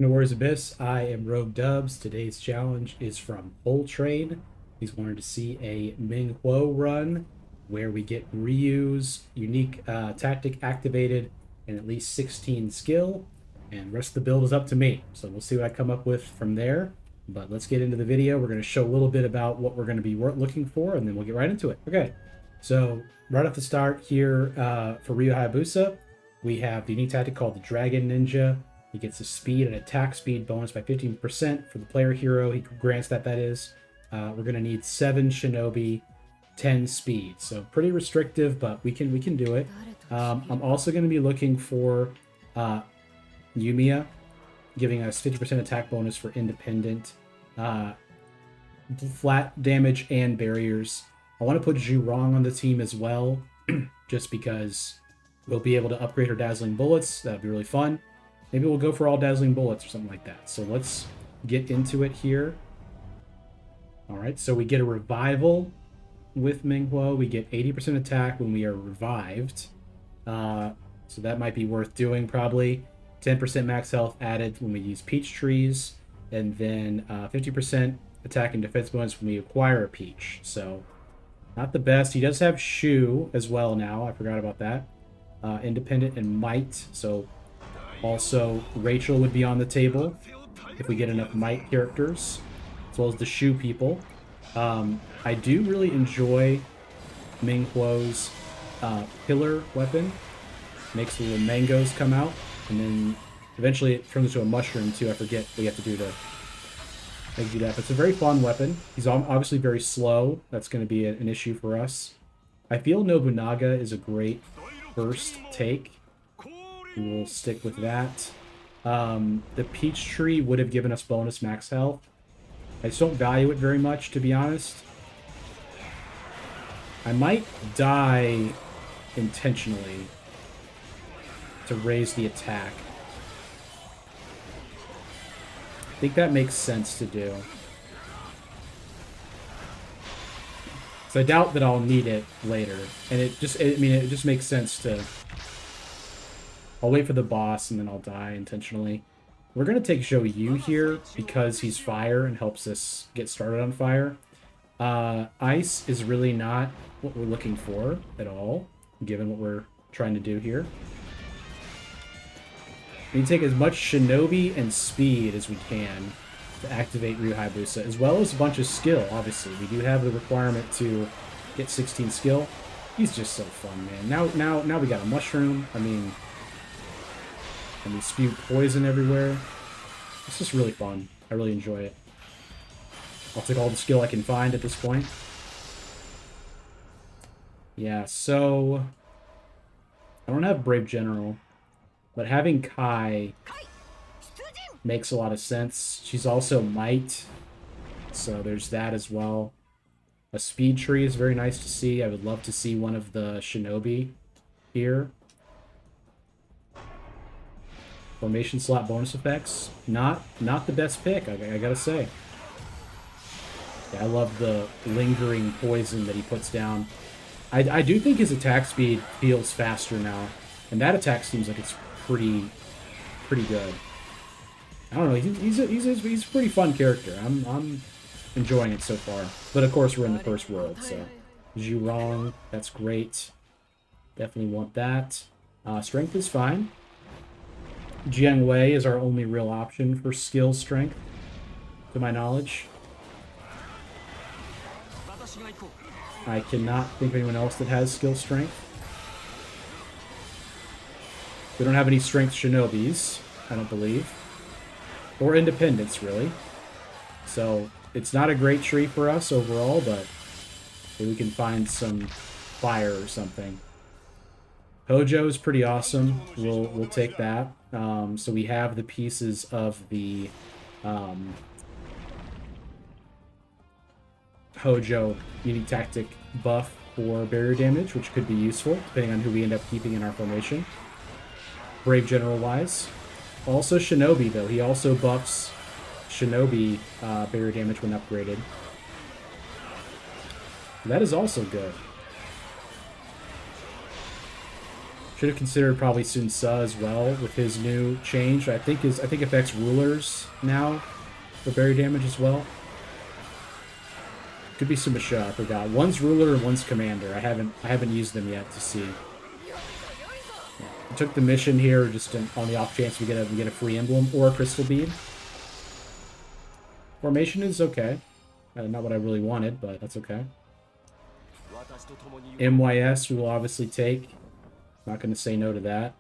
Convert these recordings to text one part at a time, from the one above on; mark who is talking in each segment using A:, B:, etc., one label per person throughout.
A: No worries, Abyss. I am Rogue Dubs. Today's challenge is from Whole Trade. He's wanted to see a Meng Huo run where we get reuse, unique tactic activated, and at least 16 skill. And the rest of the build is up to me. So we'll see what I come up with from there. But let's get into the video. We're going to show a little bit about what we're going to be looking for, and then we'll get right into it. Okay, so right off the start here for Ryu Hayabusa, we have the unique tactic called the Dragon Ninja. He gets a speed and attack speed bonus by 15% for the player hero. He grants that is. We're going to need 7 Shinobi, 10 speed. So pretty restrictive, but we can do it. I'm also going to be looking for Yumiya, giving us 50% attack bonus for independent, flat damage, and barriers. I want to put Zhurong on the team as well, just because we'll be able to upgrade her Dazzling Bullets. That'll be really fun. Maybe we'll go for all Dazzling Bullets or something like that. So let's get into it here. All right, so we get a revival with Meng Huo. We get 80% attack when we are revived. So that might be worth doing probably. 10% max health added when we use Peach Trees. And then 50% attack and defense bonus when we acquire a Peach. So not the best. He does have Shu as well now. I forgot about that. Independent and Might. So also, Rachel would be on the table if we get enough Might characters, as well as the Shu people. I do really enjoy Meng Huo's pillar weapon. Makes the little mangoes come out, and then eventually it turns into a mushroom too. I forget what you have to do to do that, but it's a very fun weapon. He's obviously very slow. That's going to be an issue for us. I feel Nobunaga is a great first take. We'll stick with that. The Peach Tree would have given us bonus max health. I just don't value it very much, to be honest. I might die intentionally to raise the attack. I think that makes sense to do. So I doubt that I'll need it later. And it just makes sense to... I'll wait for the boss, and then I'll die intentionally. We're going to take Zhou Yu here because he's fire and helps us get started on fire. Ice is really not what we're looking for at all, given what we're trying to do here. We need to take as much Shinobi and speed as we can to activate Ryu Hayabusa, as well as a bunch of skill, obviously. We do have the requirement to get 16 skill. He's just so fun, man. Now we got a mushroom. And we spew poison everywhere. It's just really fun. I really enjoy it. I'll take all the skill I can find at this point. Yeah, so... I don't have Brave General, but having Kai makes a lot of sense. She's also Might, so there's that as well. A Speed Tree is very nice to see. I would love to see one of the Shinobi here. Formation slot bonus effects. Not the best pick, I gotta say. Yeah, I love the lingering poison that he puts down. I do think his attack speed feels faster now. And that attack seems like it's pretty good. I don't know, he's a pretty fun character. I'm enjoying it so far. But of course we're in the first world, so Zhurong, that's great. Definitely want that. Strength is fine. Jiang Wei is our only real option for skill strength, to my knowledge. I cannot think of anyone else that has skill strength. We don't have any strength Shinobis, I don't believe. Or independence, really. So, it's not a great tree for us overall, but maybe we can find some fire or something. Hojo is pretty awesome. We'll take that. So we have the pieces of the Hojo unique tactic buff for barrier damage, which could be useful depending on who we end up keeping in our formation. Brave General wise. Also Shinobi though. He also buffs Shinobi barrier damage when upgraded. That is also good. Should have considered probably Sun Ce as well with his new change. I think affects rulers now for berry damage as well. Could be Sumasha, I forgot. One's ruler and one's commander. I haven't used them yet to see. Yeah. I took the mission here just on the off chance we get a free emblem or a crystal bead. Formation is okay. Not what I really wanted, but that's okay. MYS we will obviously take. Not going to say no to that.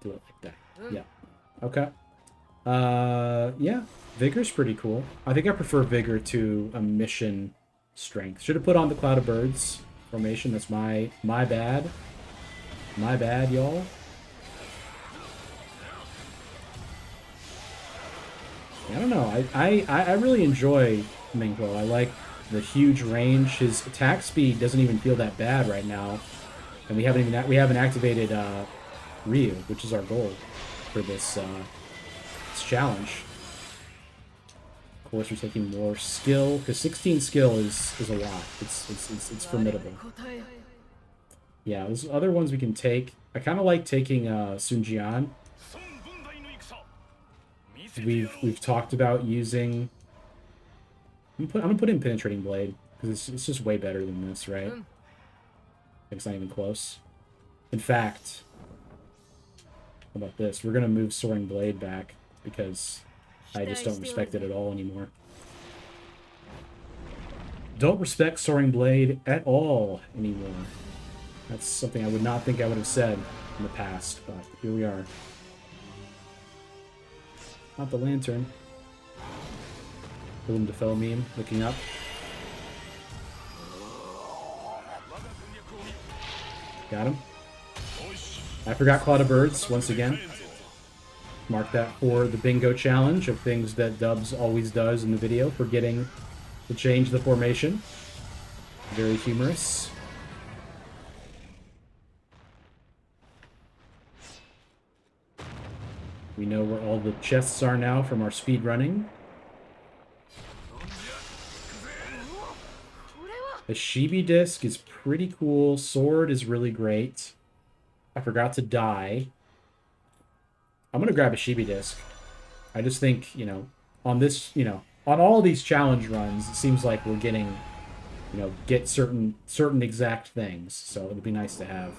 A: Do it like that. Yeah. Okay. Yeah. Vigor's pretty cool. I think I prefer Vigor to a mission strength. Should have put on the Cloud of Birds formation. That's my bad. My bad, y'all. I don't know. I really enjoy Meng Huo. I like the huge range. His attack speed doesn't even feel that bad right now, and we haven't activated Ryu, which is our goal for this challenge. Of course, we're taking more skill because 16 skill is a lot. It's formidable. Yeah, there's other ones we can take. I kind of like taking Sun Jian. We've talked about using. I'm gonna put in Penetrating Blade because it's just way better than this, right? It's not even close. In fact, how about this? We're gonna move Soaring Blade back because I just don't respect it at all anymore. Don't respect Soaring Blade at all anymore. That's something I would not think I would have said in the past, but here we are. Not the lantern. Willem Dafoe meme, looking up. Got him. I forgot Cloud of Birds, once again. Mark that for the bingo challenge of things that Dubs always does in the video, forgetting to change the formation. Very humorous. We know where all the chests are now from our speed running. The Shibi disc is pretty cool. Sword is really great. I forgot to die. I'm going to grab a Shibi disc. I just think, you know, on this, you know, on all of these challenge runs, it seems like we're getting, you know, get certain exact things. So it'd be nice to have.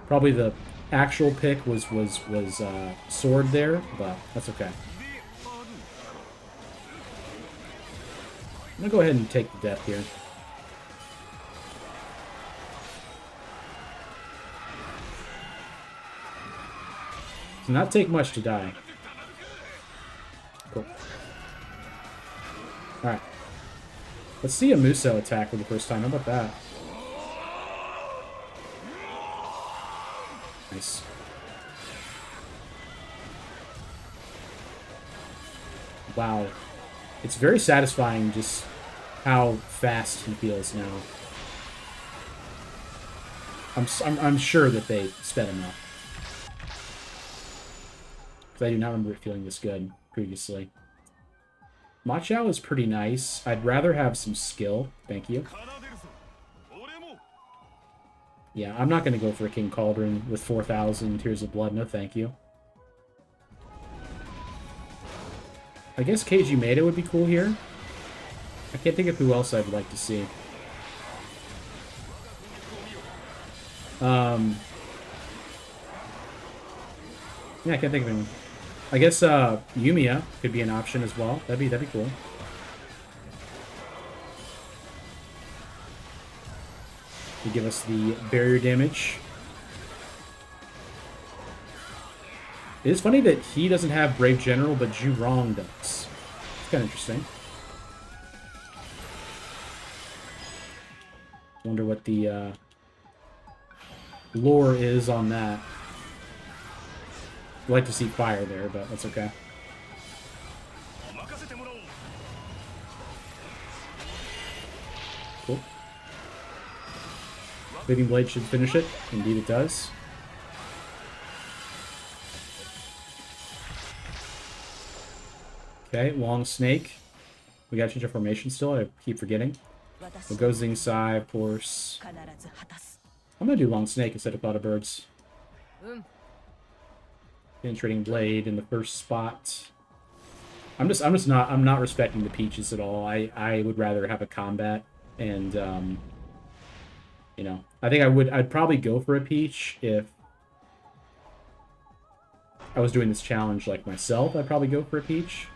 A: Probably the actual pick was sword there, but that's okay. I'm going to go ahead and take the death here. Does not take much to die. Cool. Alright. Let's see a Muso attack for the first time. How about that? Nice. Wow. It's very satisfying just how fast he feels now. I'm sure that they sped him up. Because I do not remember it feeling this good previously. Machao is pretty nice. I'd rather have some skill. Thank you. Yeah, I'm not going to go for a King Cauldron with 4,000 Tears of Blood. No, thank you. I guess Keiji Maeda would be cool here. I can't think of who else I'd like to see. Yeah, I can't think of anyone. I guess Yumiya could be an option as well. That'd be cool. To give us the barrier damage. It is funny that he doesn't have Brave General, but Zhu Rong does. It's kind of interesting. Wonder what the lore is on that. I'd like to see fire there, but that's okay. Cool. Fleeting Blade should finish it. Indeed it does. Okay, Long Snake. We gotta change our formation still. I keep forgetting. We'll go Zing Sai, of course. I'm gonna do Long Snake instead of Cloud of Birds. Penetrating Blade in the first spot. I'm not respecting the Peaches at all. I would rather have a combat, and you know, I think I'd probably go for a Peach if I was doing this challenge like myself. I'd probably go for a Peach.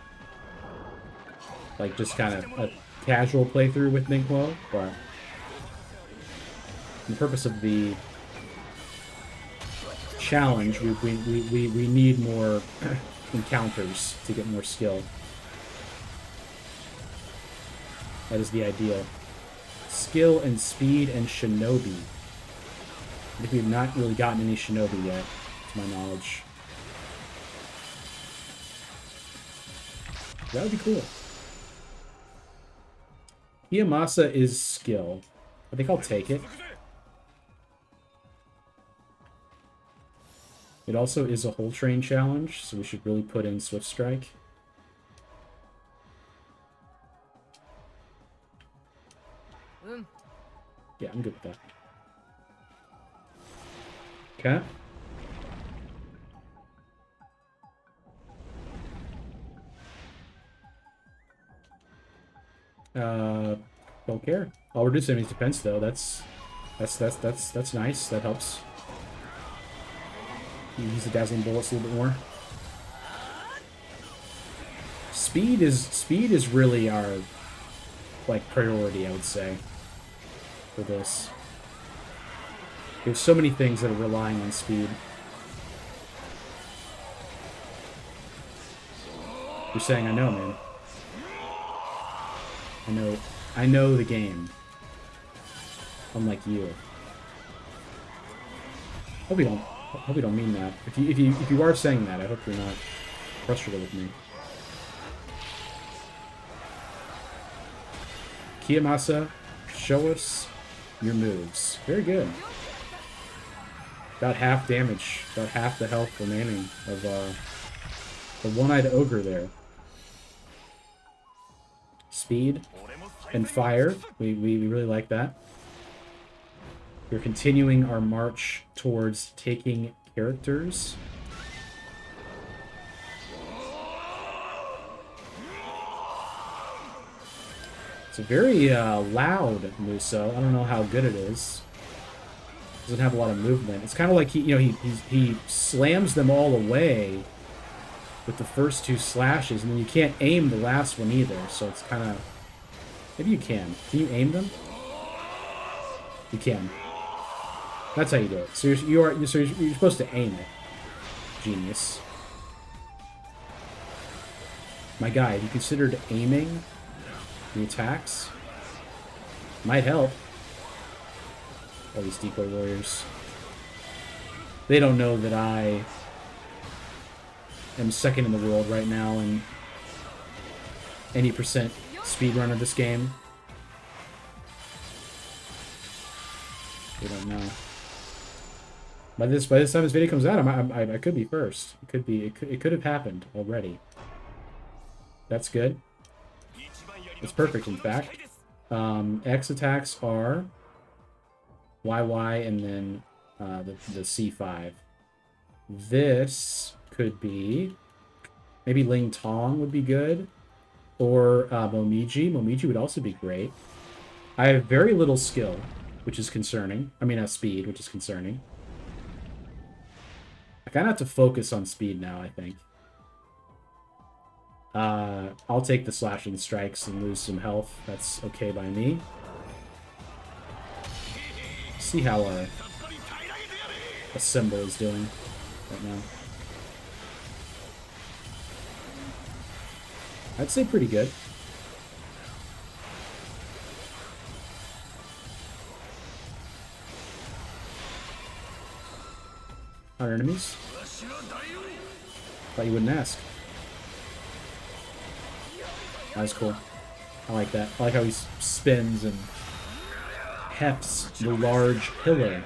A: Like just kind of a casual playthrough with Meng Huo, but for the purpose of the challenge, we need more encounters to get more skill. That is the ideal. Skill and speed and Shinobi. I think we've not really gotten any Shinobi yet, to my knowledge. That would be cool. Hayabusa is skill. I think I'll take it. It also is a whole train challenge, so we should really put in Swift Strike. Yeah, I'm good with that. Okay. Don't care. I'll reduce enemy's defense though. That's nice. That helps. Use the dazzling bullets a little bit more. Speed is really our like priority, I would say, for this. There's so many things that are relying on speed. You're saying I know, man. I know the game. Unlike you. Hope you don't mean that. If you are saying that, I hope you're not frustrated with me. Hayabusa, show us your moves. Very good. About half damage, about half the health remaining of the one-eyed ogre there. Speed and fire. We really like that. We're continuing our march towards taking characters. It's a very loud Muso. I don't know how good it is. Doesn't have a lot of movement. It's kind of like he slams them all away with the first two slashes, and then you can't aim the last one either. So it's kind of, maybe you can. Can you aim them? You can. That's how you do it. So you're supposed to aim it. Genius. My guy, have you considered aiming the attacks? Might help. All these decoy warriors. They don't know that I am second in the world right now in any percent speedrun of this game. They don't know. By this time this video comes out, I could be first. It could have happened already. That's good. It's perfect, in fact. X attacks are YY and then the C5. This could be maybe Ling Tong would be good, or Momiji. Momiji would also be great. I have very little skill, which is concerning. I mean, speed, which is concerning. I kind of have to focus on speed now, I think. I'll take the slashing strikes and lose some health. That's okay by me. See how our symbol is doing right now. I'd say pretty good. Our enemies? Thought you wouldn't ask. That's cool. I like that. I like how he spins and hefts the large pillar.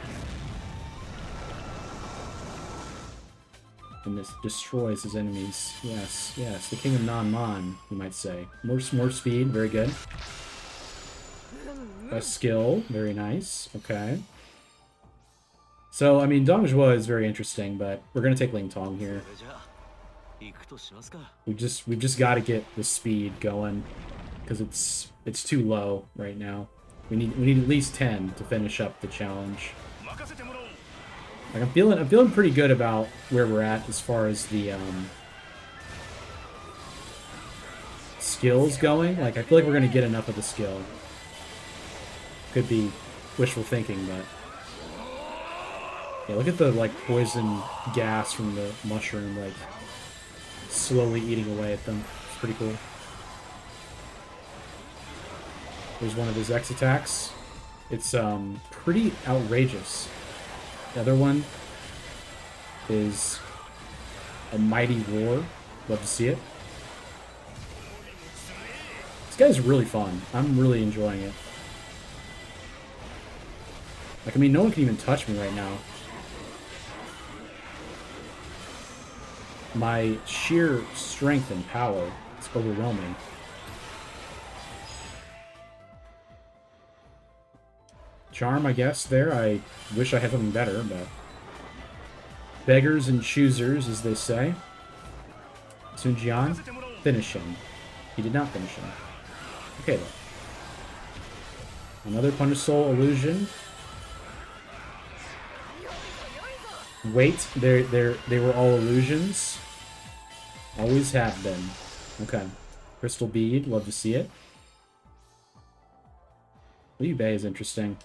A: And this destroys his enemies. Yes, yes. The king of non-mon, you might say. More speed. Very good. A skill. Very nice. Okay. So, I mean, Dongjua is very interesting, but we're gonna take Ling Tong here. We've just got to get the speed going because it's too low right now. We need at least 10 to finish up the challenge. Like I'm feeling pretty good about where we're at as far as the skills going. Like I feel like we're gonna get enough of the skill. Could be wishful thinking, but yeah, look at the like poison gas from the mushroom like slowly eating away at them. It's pretty cool. There's one of his X attacks. It's pretty outrageous. The other one is a mighty roar. Love to see it. This guy's really fun. I'm really enjoying it. Like, I mean, no one can even touch me right now. My sheer strength and power is overwhelming. Charm, I guess, there. I wish I had something better, but... beggars and choosers, as they say. Sun Jian, finish him. He did not finish him. Okay, though. Another Punish Soul illusion. Wait, they were all illusions. Always have been. Okay. Crystal Bead, love to see it. Liu Bei is interesting.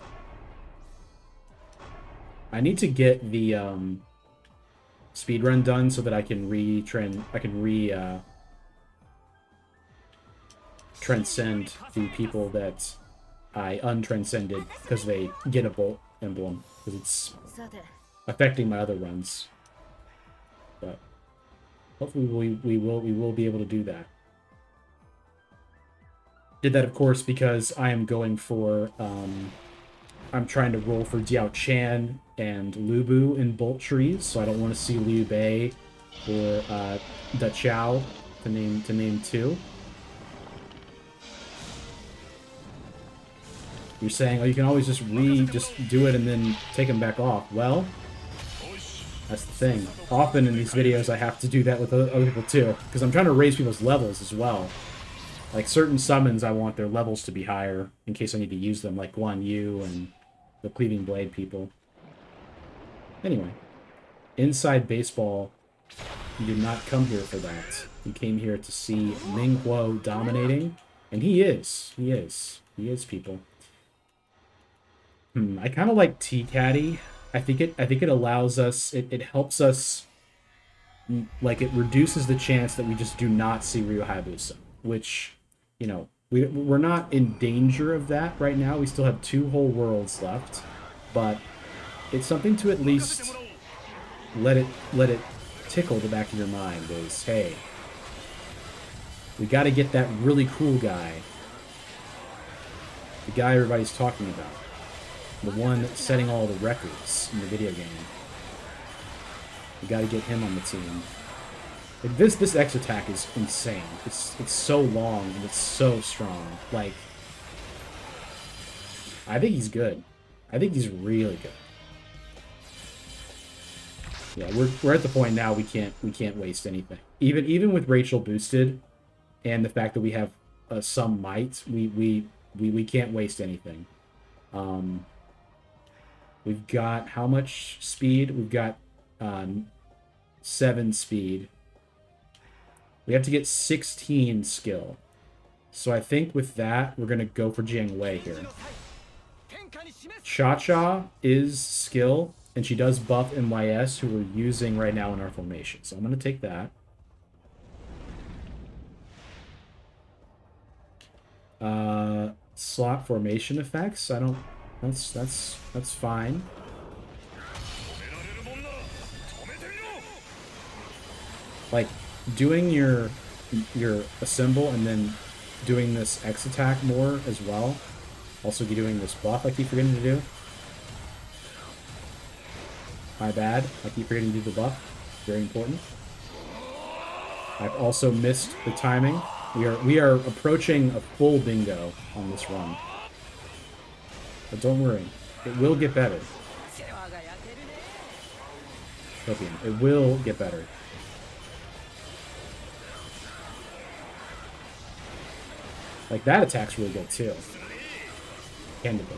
A: I need to get the speedrun done so that I can transcend the people that I untranscended because they get a Bolt emblem, because it's affecting my other runs. But hopefully we will be able to do that. Did that, of course, because I am going for I'm trying to roll for Diao Chan and Lu Bu in Bolt Trees, so I don't want to see Liu Bei or Da Chao to name two. You're saying, oh, you can always just do it and then take them back off. Well, that's the thing. Often in these videos, I have to do that with other people too, because I'm trying to raise people's levels as well. Like certain summons, I want their levels to be higher in case I need to use them, like Guan Yu and the Cleaving Blade people. Anyway, inside baseball, you did not come here for that. You came here to see Meng Huo dominating, and he is, people. I kind of like T-Caddy. I think it allows us, it helps us, like it reduces the chance that we just do not see Ryu Hayabusa, which, you know, we're not in danger of that right now. We still have 2 whole worlds left, but it's something to at least let it tickle the back of your mind is, hey, we got to get that really cool guy, the guy everybody's talking about, the one setting all the records in the video game. We got to get him on the team. Like this X attack is insane. It's so long and it's so strong. Like, I think he's good. I think he's really good. Yeah, we're at the point now we can't waste anything. Even with Rachel boosted, and the fact that we have some might, we can't waste anything. We've got how much speed? We've got 7 speed. We have to get 16 skill. So I think with that, we're going to go for Jiang Wei here. Cha-Cha is skill, and she does buff MYS, who we're using right now in our formation. So I'm going to take that. Slot formation effects. I don't... That's fine. Like, doing your assemble and then doing this X attack more as well. Also doing this buff I keep forgetting to do. My bad. I keep forgetting to do the buff. Very important. I've also missed the timing. We are approaching a full bingo on this run. But don't worry. It will get better. Opium. It will get better. Like, that attack's really good, too. Candidly.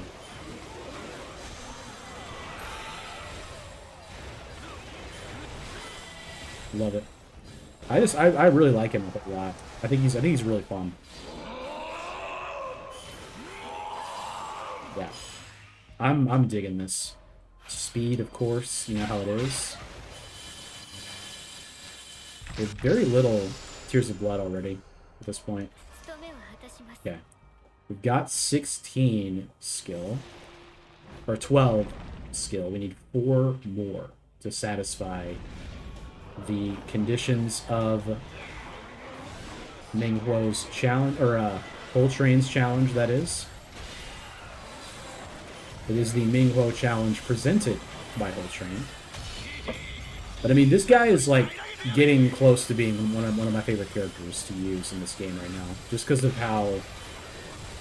A: Love it. I really like him a lot. I think he's really fun. Yeah. I'm digging this. Speed, of course, you know how it is. There's very little Tears of Blood already at this point. Okay. We've got 16 skill. Or 12 skill. We need 4 more to satisfy the conditions of Meng Huo's challenge, or Coltrane's challenge, that is. It is the Meng Huo challenge presented by Coltrane. But I mean, this guy is like getting close to being one of my favorite characters to use in this game right now, just because of how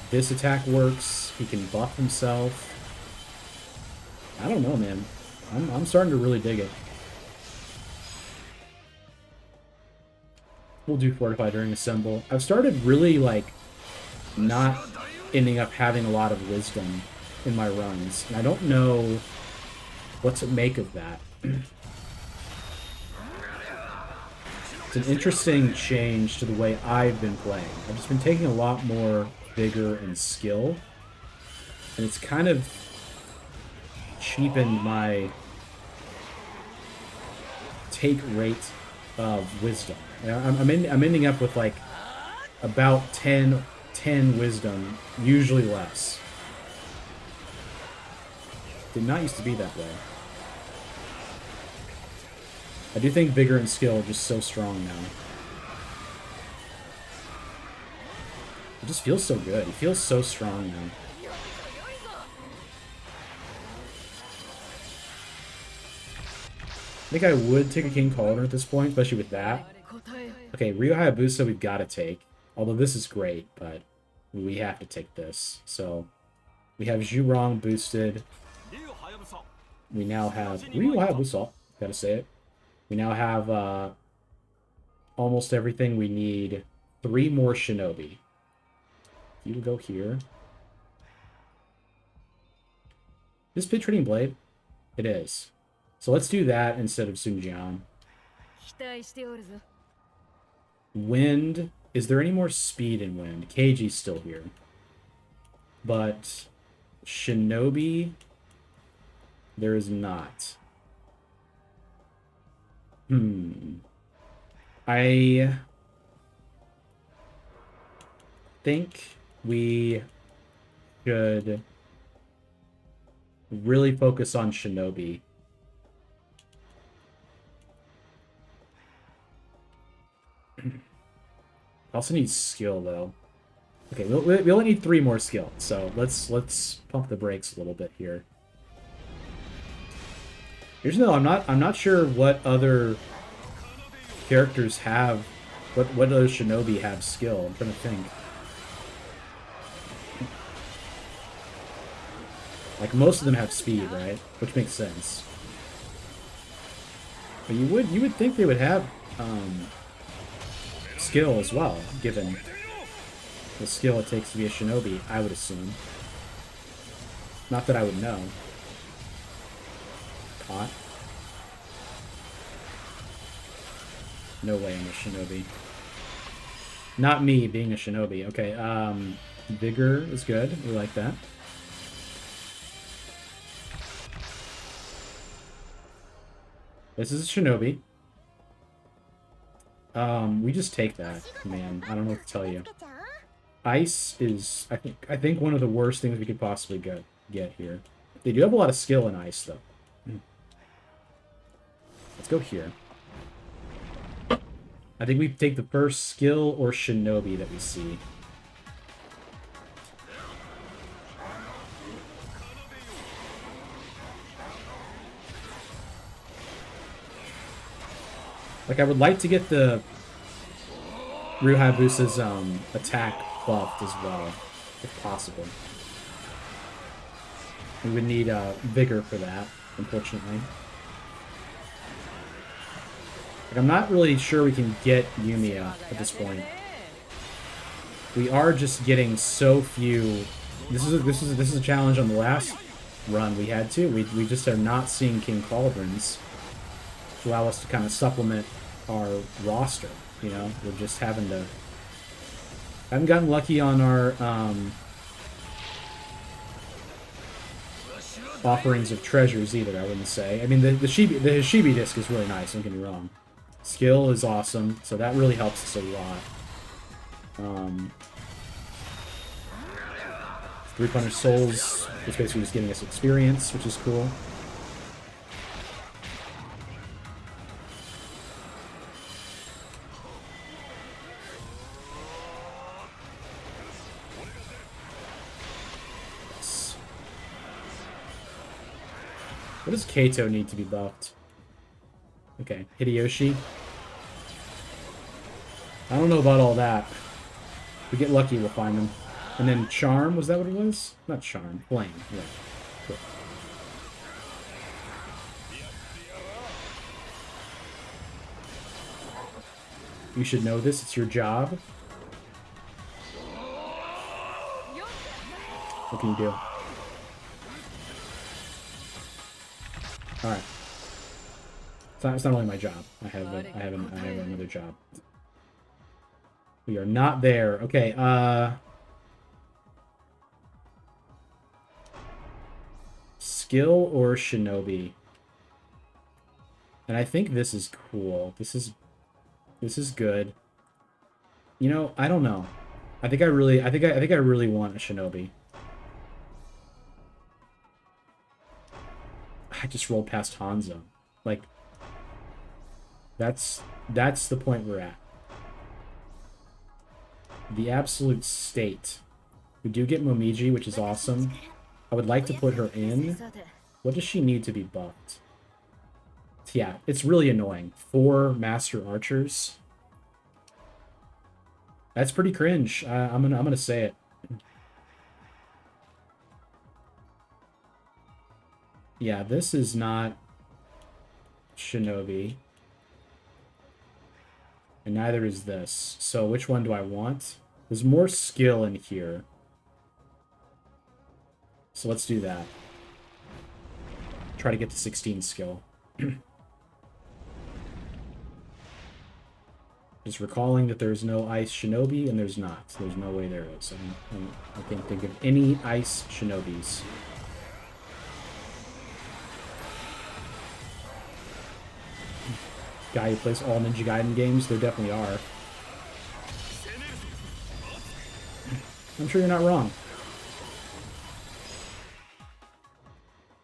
A: this attack works. He can buff himself. I don't know, man. I'm starting to really dig it. We'll do Fortify during Assemble. I've started really, like, not ending up having a lot of wisdom in my runs, and I don't know what to make of that. It's an interesting change to the way I've been playing. I've just been taking a lot more vigor and skill, and it's kind of cheapened my take rate of wisdom. I'm ending up with like about 10 wisdom, usually less. Did not used to be that way. I do think vigor and skill are just so strong now. It just feels so good. It feels so strong now. I think I would take a King Cauldron at this point, especially with that. Okay, Rio Hayabusa we've got to take. Although this is great, but we have to take this. So, we have Zhurong boosted. We now have Rio Hayabusa, gotta say it. We now have almost everything we need. 3 more Shinobi. You will go here. Is this Pit Trading Blade? It is. So let's do that instead of Sunjian. Wind. Is there any more speed in Wind? Keiji's still here. But Shinobi, there is not. I think we should really focus on Shinobi. Also need skill though. Okay, we only need 3 more skill, so let's pump the brakes a little bit here. Here's no, I'm not sure what other characters have, what other Shinobi have skill. I'm trying to think. Like most of them have speed, right? Which makes sense. But you would think they would have skill as well, given the skill it takes to be a Shinobi, I would assume. Not that I would know. Caught. No way I'm a Shinobi. Not me being a Shinobi. Okay, Vigor is good. We like that. This is a Shinobi. We just take that, man. I don't know what to tell you. Ice is, I think one of the worst things we could possibly get here. They do have a lot of skill in ice, though. Let's go here. I think we take the first skill or Shinobi that we see. Like, I would like to get the Ryu Hayabusa's attack buffed as well, if possible. We would need Vigor for that, unfortunately. Like, I'm not really sure we can get Yumiya at this point. We are just getting so few. This is a challenge on the last run we had too. We just are not seeing King Cauldrons to allow us to kind of supplement our roster. You know, we're just having to. Haven't gotten lucky on our offerings of treasures either. I wouldn't say. I mean, the Hishibi disc is really nice. Don't get me wrong. Skill is awesome, so that really helps us a lot. Three Punch Souls is basically just giving us experience, which is cool. What does Kato need to be buffed? Okay, Hideyoshi. I don't know about all that. If we get lucky, we'll find him. And then Charm, was that what it was? Not Charm, Flame. Yeah. Cool. You should know this, it's your job. What can you do? Alright. It's not only my job. I have another job. We are not there. Okay, skill or Shinobi? And I think this is cool. This is good. You know, I don't know. I think I really want a Shinobi. I just rolled past Hanzo. Like, that's the point we're at. The absolute state. We do get Momiji, which is awesome. I would like to put her in. What does she need to be buffed? Yeah, it's really annoying. 4 Master Archers. That's pretty cringe. I'm gonna say it. Yeah, this is not Shinobi. And neither is this. So which one do I want? There's more skill in here. So let's do that. Try to get to 16 skill. Just recalling that there's no Ice Shinobi, and there's not. There's no way there is. I can't think of any Ice Shinobis. Guy who plays all Ninja Gaiden games, there definitely are. I'm sure you're not wrong.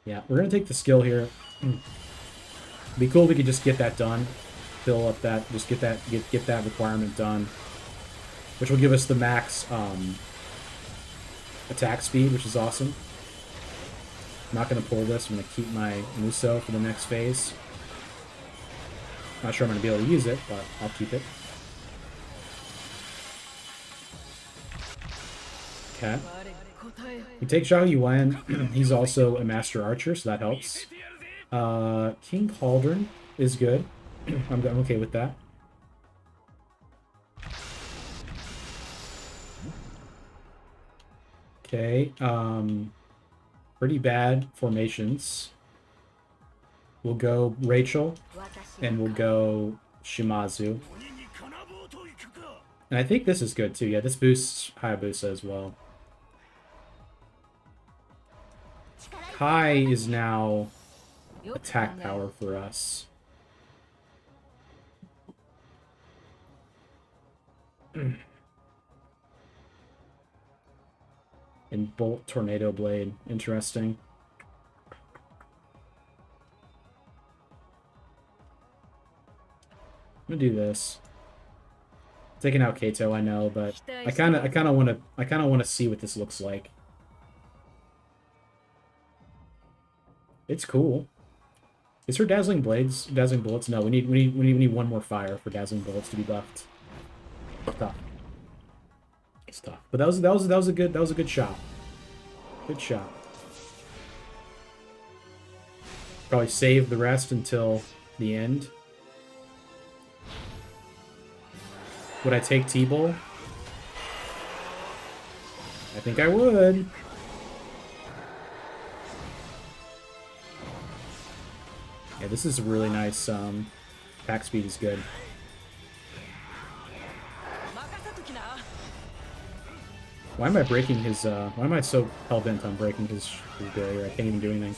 A: Yeah, we're gonna take the skill here. It'd be cool if we could just get that done. Fill up that, just get that requirement done. Which will give us the max attack speed, which is awesome. I'm not gonna pull this, I'm gonna keep my Muso for the next phase. Not sure I'm gonna be able to use it, but I'll keep it. Okay. We take Zhao Yuan. He's also a Master Archer, so that helps. King Cauldron is good. I'm okay with that. Okay. Pretty bad formations. We'll go Rachel, and we'll go Shimazu. And I think this is good too. Yeah, this boosts Hayabusa as well. Kai is now attack power for us. And Bolt Tornado Blade. Interesting. I'm gonna do this. Taking out Kato, I know, but I kind of want to see what this looks like. It's cool. Is her Dazzling Bullets? No, we need one more fire for Dazzling Bullets to be buffed. Tough. It's tough. But that was a good shot. Good shot. Probably save the rest until the end. Would I take T-Bull? I think I would. Yeah, this is really nice. Attack speed is good. Why am I breaking his, why am I so hell-bent on breaking his barrier? I can't even do anything.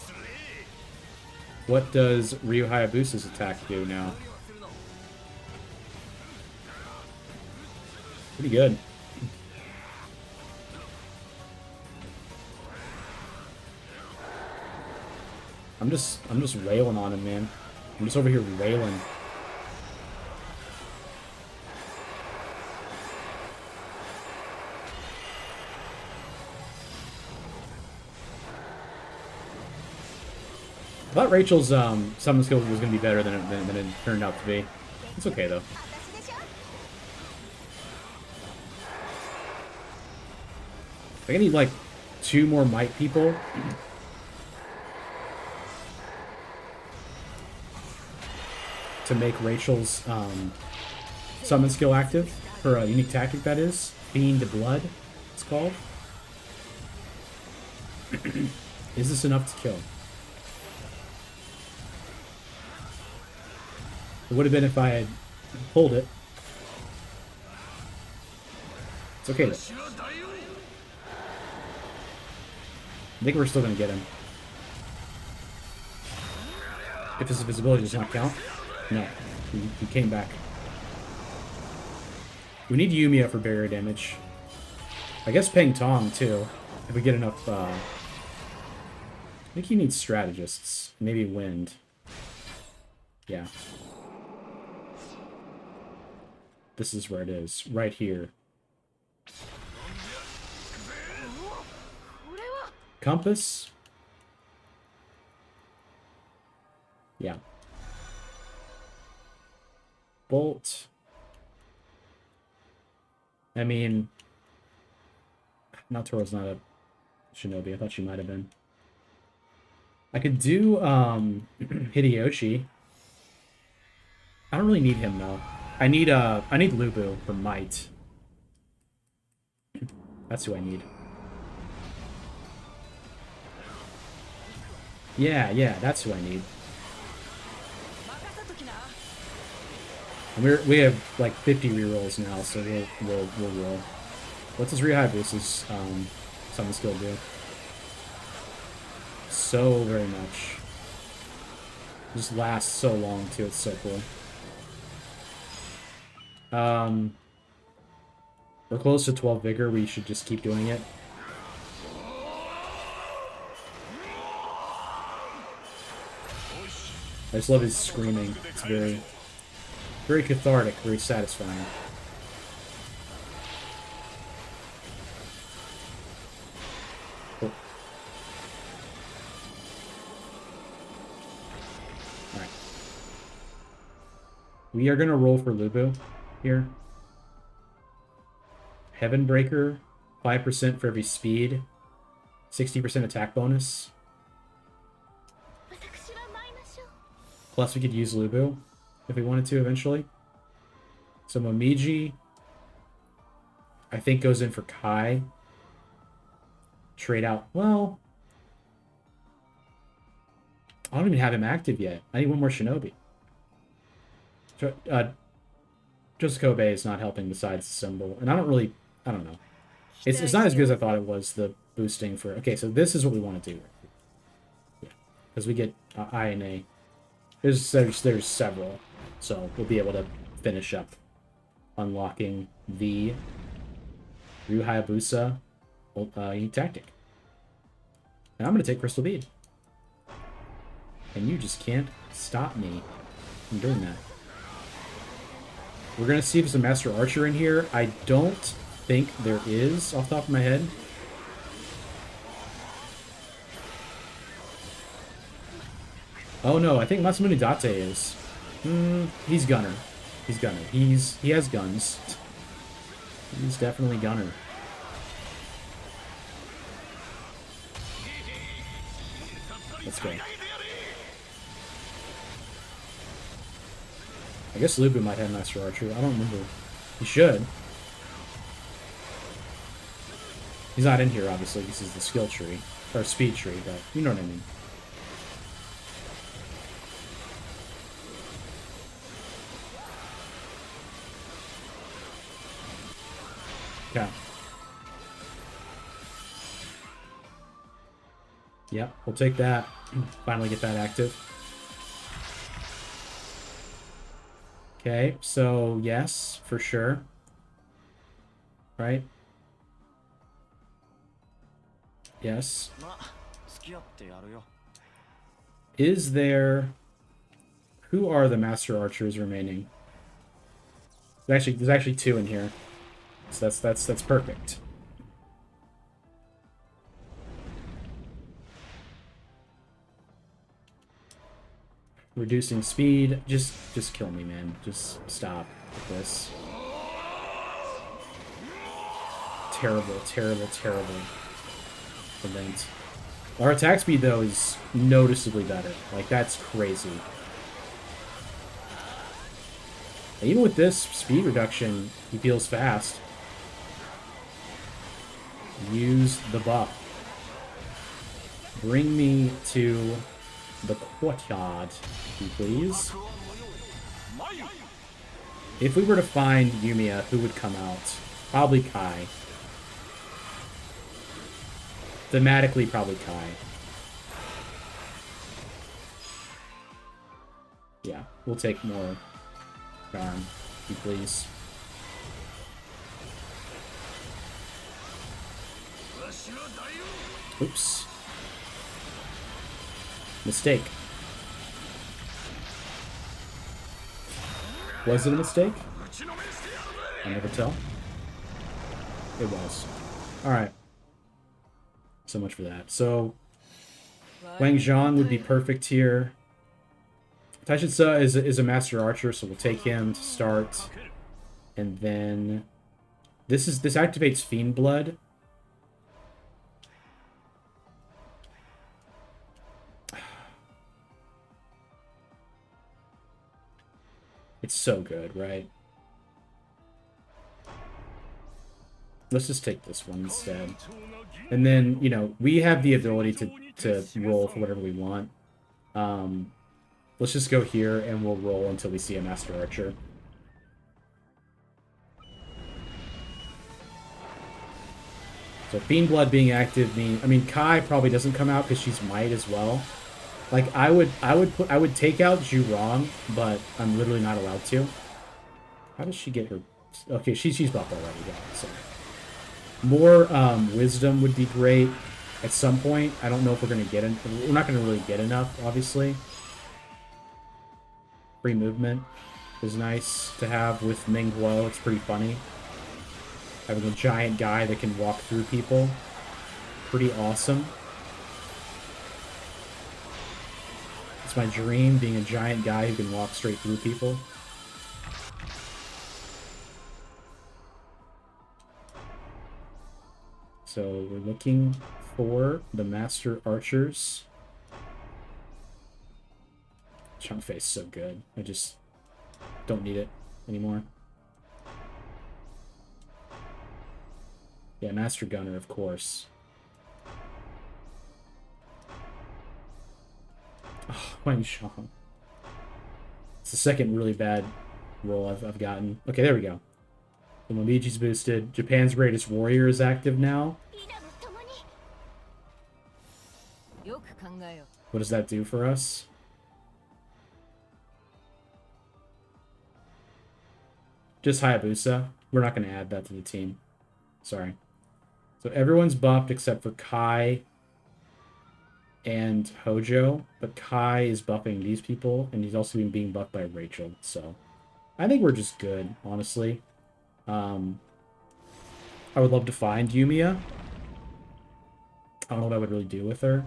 A: What does Ryu Hayabusa's attack do now? Pretty good. I'm just wailing on him, man. I'm just over here wailing. I thought Rachel's summon skill was going to be better than it turned out to be. It's okay, though. I think I need, like, 2 more Might people. To make Rachel's summon skill active. Her unique tactic, that is. Fiend Blood, it's called. Is this enough to kill? It would have been if I had pulled it. It's okay, though. I think we're still going to get him. If his visibility does not count. No, he came back. We need Yumiya for barrier damage. I guess Peng Tong, too. If we get enough, I think he needs strategists. Maybe Wind. Yeah. This is where it is. Right here. Compass? Yeah. Bolt. I mean, Natoro's not a shinobi. I thought she might have been. I could do Hideyoshi. I don't really need him though. I need Lubu for Might. That's who I need. Yeah, that's who I need. And we have like 50 rerolls now, so we'll roll. What's his Hayabusa's summon skill do? So very much. Just lasts so long too. It's so cool. We're close to 12 vigor. We should just keep doing it. I just love his screaming. It's very cathartic, very satisfying. Cool. Alright. We are gonna roll for Lubu here. Heaven Breaker, 5% for every speed, 60% attack bonus. Plus we could use Lubu if we wanted to eventually. So Momiji, I think, goes in for Kai. Trade out. Well, I don't even have him active yet. I need one more Shinobi. Just Kobe is not helping besides the symbol. And I don't know. It's not as good as I thought it was, the boosting for... Okay, so this is what we want to do. Yeah, because we get I and A. There's several. So we'll be able to finish up unlocking the Ryu Hayabusa unique tactic. And I'm going to take Crystal Bead. And you just can't stop me from doing that. We're going to see if there's a Master Archer in here. I don't think there is, off the top of my head. Oh no, I think Masamune Date is. He's Gunner. He's Gunner. He has guns. He's definitely Gunner. Let's go. I guess Lubu might have Master Archer. I don't remember. He should. He's not in here, obviously. This is the skill tree. Or speed tree, but you know what I mean. Yeah. Yep, we'll take that. Finally get that active. Okay, so yes, for sure. Right? Yes. Is there... Who are the Master Archers remaining? There's actually 2 in here. So that's perfect. Reducing speed. Just kill me, man. Just stop with this. Terrible, terrible, terrible event. Our attack speed, though, is noticeably better. Like, that's crazy. Even with this speed reduction, he feels fast. Use the buff. Bring me to the courtyard, if you please. If we were to find Yumiya, who would come out? Probably Kai. Thematically, probably Kai. Yeah, we'll take more charm, if you please. Oops. Mistake. Was it a mistake? I'll never tell. It was. Alright. So much for that. So, Wang Zhang would be perfect here. Taishitsa is a master archer, so we'll take him to start. And then... This activates Fiend Blood. It's so good, right? Let's just take this one instead. And then, you know, we have the ability to roll for whatever we want. Let's just go here and we'll roll until we see a Master Archer. So Fiend Blood being active means... I mean, Kai probably doesn't come out because she's Might as well. Like, I would take out Zhu Rong, but I'm literally not allowed to. How does she get her... Okay, she's buffed already, yeah, so... More wisdom would be great at some point. I don't know if we're going to get in. We're not going to really get enough, obviously. Free movement is nice to have with Meng Huo. It's pretty funny. Having a giant guy that can walk through people. Pretty awesome. It's my dream, being a giant guy who can walk straight through people. So we're looking for the Master Archers. Chunk Face is so good. I just don't need it anymore. Yeah, Master Gunner, of course. Oh, Wang Zhang. It's the second really bad roll I've gotten. Okay, there we go. The Momiji's boosted. Japan's Greatest Warrior is active now. What does that do for us? Just Hayabusa. We're not going to add that to the team. Sorry. So everyone's buffed except for Kai and Hojo. But Kai is buffing these people, and he's also being buffed by Rachel. So I think we're just good, honestly. I would love to find Yumiya. I don't know what I would really do with her.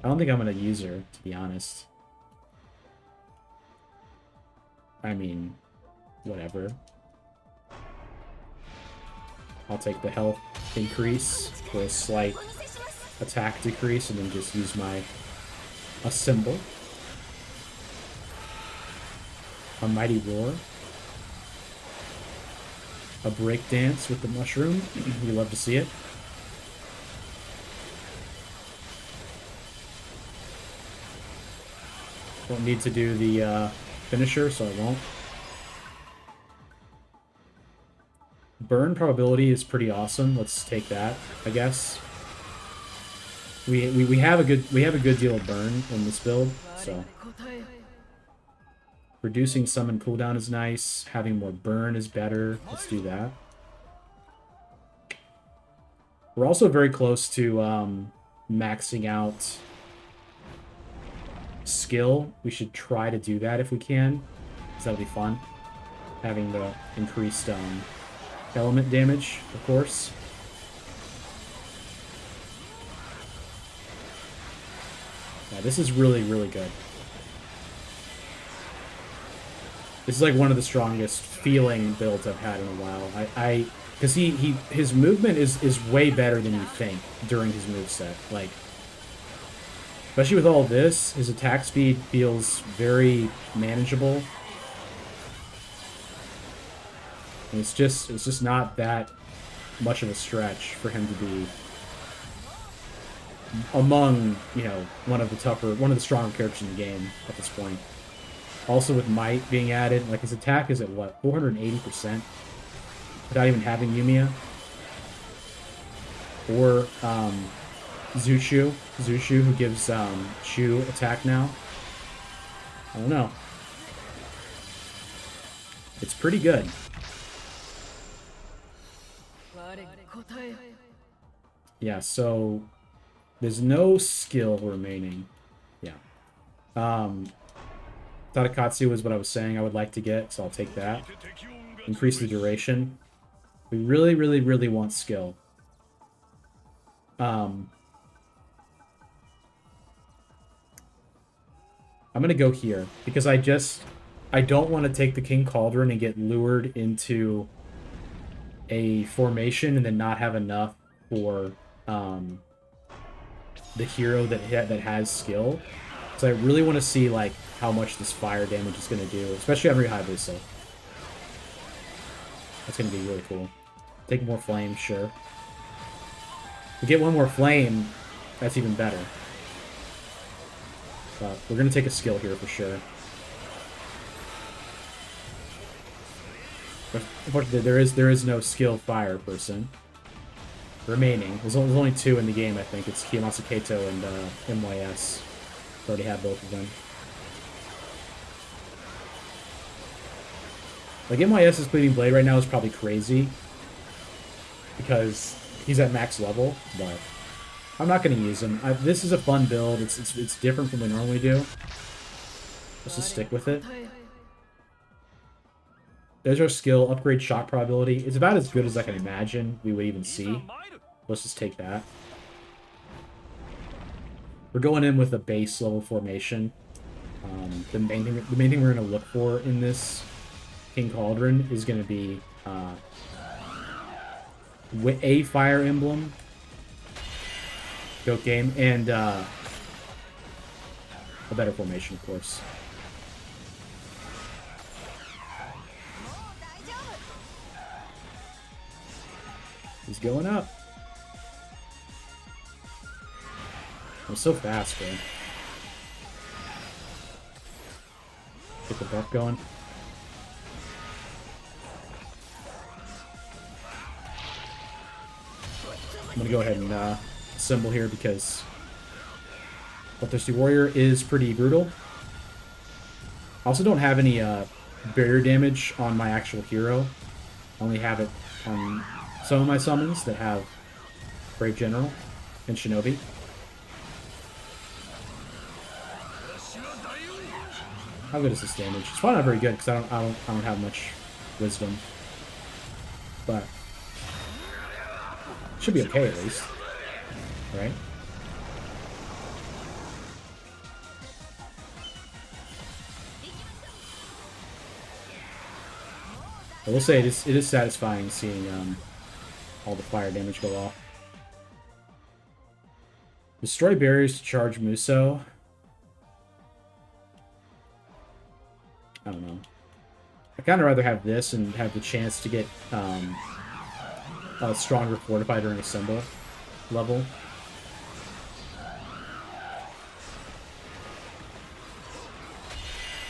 A: I don't think I'm going to use her, to be honest. I mean, whatever. I'll take the health increase for a slight attack decrease and then just use my symbol. A Mighty Roar. a break dance with the mushroom. We love to see it. Don't need to do the finisher, so I won't. Burn probability is pretty awesome. Let's take that, I guess. We have a good deal of burn in this build, so reducing summon cooldown is nice. Having more burn is better. Let's do that. We're also very close to maxing out skill. We should try to do that if we can, because that'll be fun. Having the increased element damage, of course. Yeah, this is really, really good. This is like one of the strongest feeling builds I've had in a while. Because his movement is way better than you think during his moveset. Like, especially with all this, his attack speed feels very manageable. And it's just not that much of a stretch for him to be among, you know, one of the stronger characters in the game at this point. Also with Might being added, like his attack is at what, 480%? Without even having Yumiya. Or Zushu, who gives Shu attack now. I don't know. It's pretty good. Yeah, so there's no skill remaining. Yeah. Tadakatsu was what I was saying I would like to get, so I'll take that. Increase the duration. We really, really, really want skill. I'm gonna go here, because I don't want to take the King Cauldron and get lured into a formation and then not have enough for the hero that has skill. So I really want to see like how much this fire damage is going to do, especially on Hayabusa. That's going to be really cool. Take more flame, sure. If we get one more flame, that's even better. But we're going to take a skill here for sure. But unfortunately, there is no skill fire person remaining. There's only two in the game, I think. It's Kiyomasa Kato and MYS. Already have both of them. Like, MYS's Cleaving Blade right now is probably crazy, because he's at max level, but I'm not going to use him. This is a fun build. It's different from what we normally do. Let's just stick with it. There's our skill. Upgrade shock probability. It's about as good as I can imagine we would even see. Let's just take that. We're going in with a base level formation. The main thing we're going to look for in this King Cauldron is going to be a Fire Emblem, Goat Game, and a better formation, of course. He's going up. I'm so fast, man. Get the buff going. I'm gonna go ahead and assemble here because Bloodthirsty Warrior is pretty brutal. I also don't have any barrier damage on my actual hero. I only have it on some of my summons that have Brave General and Shinobi. How good is this damage? It's probably not very good because I don't have much wisdom, but it should be okay at least, right? I will say it is satisfying seeing all the fire damage go off. Destroy barriers to charge Muso. I don't know. I'd kind of rather have this and have the chance to get a stronger fortify during a Simba level.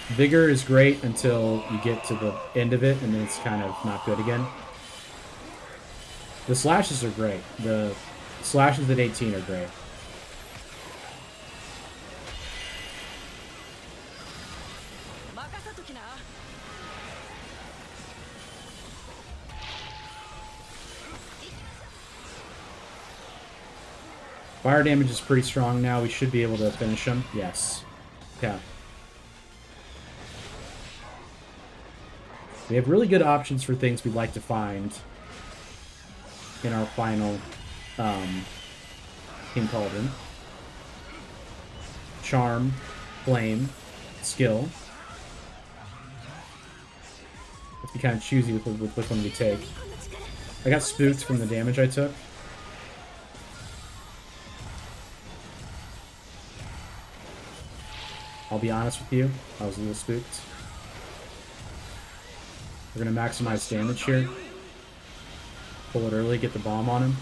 A: Vigor is great until you get to the end of it, and then it's kind of not good again. The slashes are great. The slashes at 18 are great. Fire damage is pretty strong now. We should be able to finish him. Yes. Yeah. We have really good options for things we'd like to find in our final King Cauldron. Charm, Flame, Skill. Let's be kind of choosy with which one we take. I got spooked from the damage I took. I'll be honest with you, I was a little spooked. We're going to maximize damage here. Pull it early, get the bomb on him.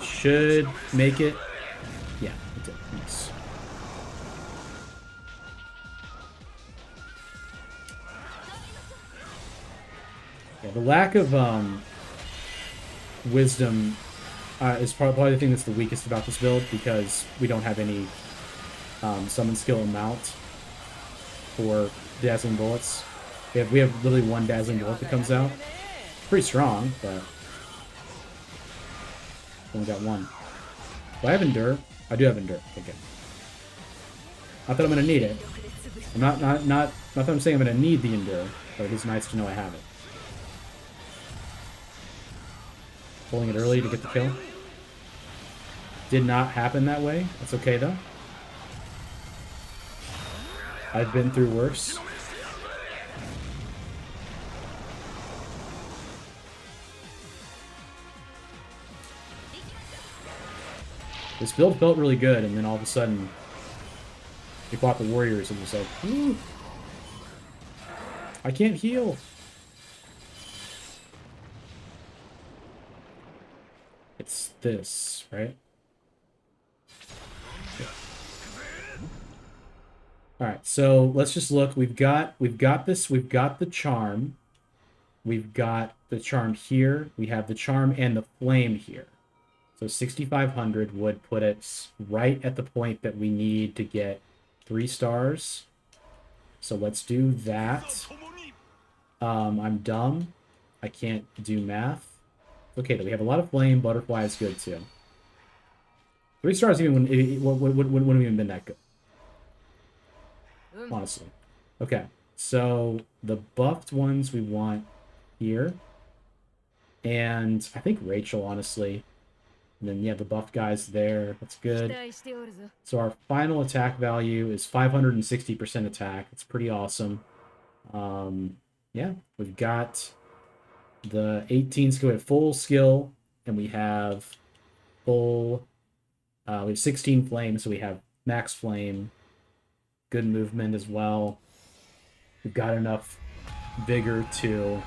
A: Should make it. Yeah, it did. Nice. Yeah, the lack of wisdom is probably the thing that's the weakest about this build, because we don't have any summon skill amount for Dazzling Bullets. We have literally one Dazzling Bullet that comes out. Pretty strong, but only got one. Do I have Endure? I do have Endure. Okay. Not that I'm gonna need it. I'm not that I'm saying I'm gonna need the Endure, but it is nice to know I have it. Pulling it early to get the kill. Did not happen that way. That's okay though. I've been through worse. This build felt really good, and then all of a sudden, we fought the warriors, and it was like, ooh, I can't heal. It's this, right? All right, so let's just look. We've got this. We've got the charm. We've got the charm here. We have the charm and the flame here. So 6,500 would put us right at the point that we need to get 3 stars. So let's do that. I'm dumb. I can't do math. Okay, though we have a lot of flame. Butterfly is good too. 3 stars even wouldn't have even been that good. Honestly. Okay, so the buffed ones we want here. And I think Rachel, honestly. And then, yeah, the buffed guys there. That's good. So our final attack value is 560% attack. It's pretty awesome. Yeah, we've got the 18 skill. We have full skill, and we have full... we have 16 flame, so we have max flame. Good movement as well. We've got enough vigor to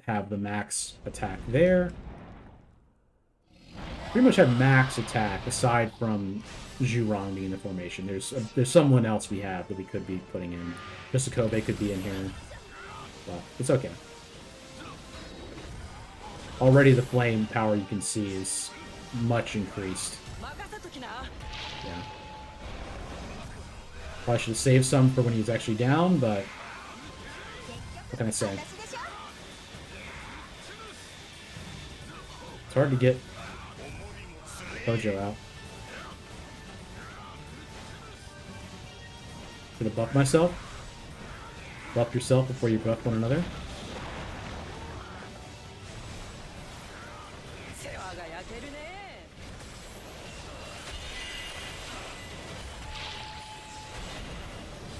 A: have the max attack there. Pretty much have max attack aside from Zhurong being in the formation. There's someone else we have that we could be putting in. Kobe could be in here, but it's okay. Already the flame power you can see is much increased. Yeah. Probably should have saved some for when he's actually down, but what can I say? It's hard to get Hojo out. Should have buffed myself. Buff yourself before you buff one another.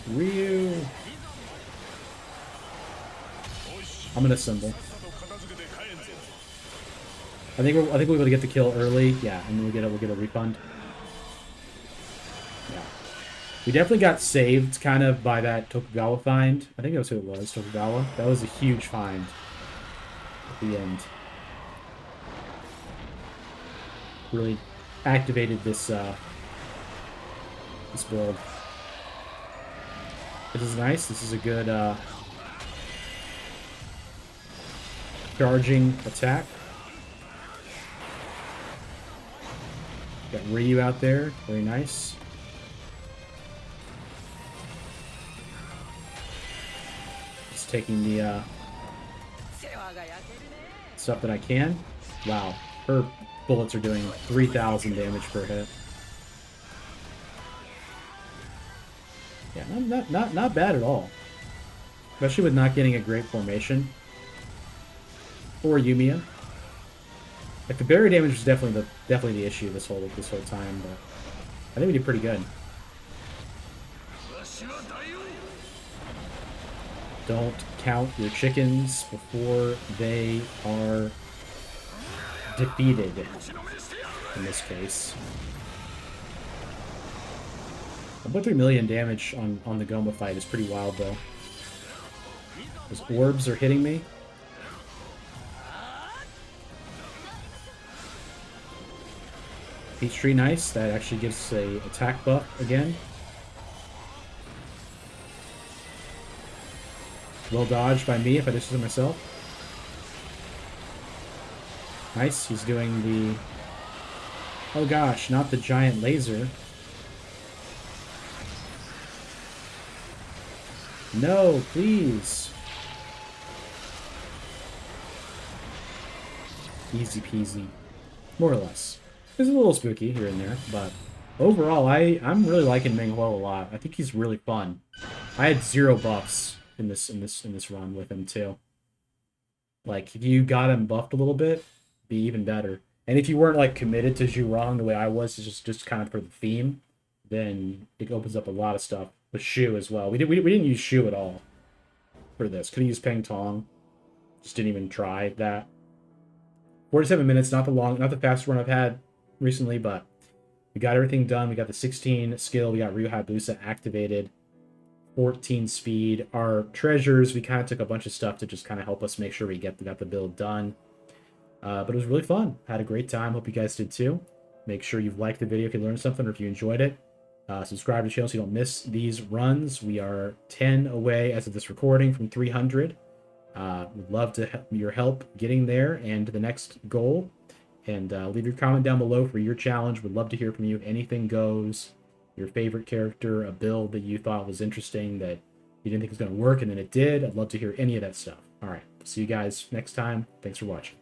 A: Ryu. I'm gonna symbol. I think we're able to get the kill early. Yeah, and we'll get a refund. Yeah. We definitely got saved kind of by that Tokugawa find. I think that was who it was, Tokugawa. That was a huge find at the end. Really activated this this build. This is nice. This is a good charging attack. Got Ryu out there. Very nice. Just taking the stuff that I can. Wow. Her bullets are doing 3,000 damage per hit. Yeah, not bad at all. Especially with not getting a great formation. Or Yumiya. Like the barrier damage was definitely the issue this whole time, but I think we did pretty good. Don't count your chickens before they are defeated. In this case, 1.3 million damage on the Goma fight is pretty wild, though. Those orbs are hitting me. Peachtree, nice. That actually gives a attack buff again. Well dodged by me if I did it myself. Nice. He's doing the... Oh gosh, not the giant laser. No, please. Easy peasy. More or less. It's a little spooky here and there, but overall, I'm really liking Meng Huo a lot. I think he's really fun. I had 0 buffs in this run with him too. Like if you got him buffed a little bit, be even better. And if you weren't like committed to Zhurong the way I was, just kind of for the theme, then it opens up a lot of stuff with Shu as well. We didn't use Shu at all for this. Could have used Peng Tong. Just didn't even try that. 47 minutes, not the fastest run I've had recently, but we got everything done. We got the 16 skill. We got Ryu Hayabusa activated. 14 speed. Our treasures, we kind of took a bunch of stuff to just kind of help us make sure we got the build done. But it was really fun. Had a great time. Hope you guys did too. Make sure you've liked the video if you learned something or if you enjoyed it. Subscribe to the channel so you don't miss these runs. We are 10 away as of this recording from 300. Would love to your help getting there and to the next goal. And leave your comment down below for your challenge. Would love to hear from you. Anything goes. Your favorite character, a build that you thought was interesting that you didn't think was going to work and then it did. I'd love to hear any of that stuff. All right. See you guys next time. Thanks for watching.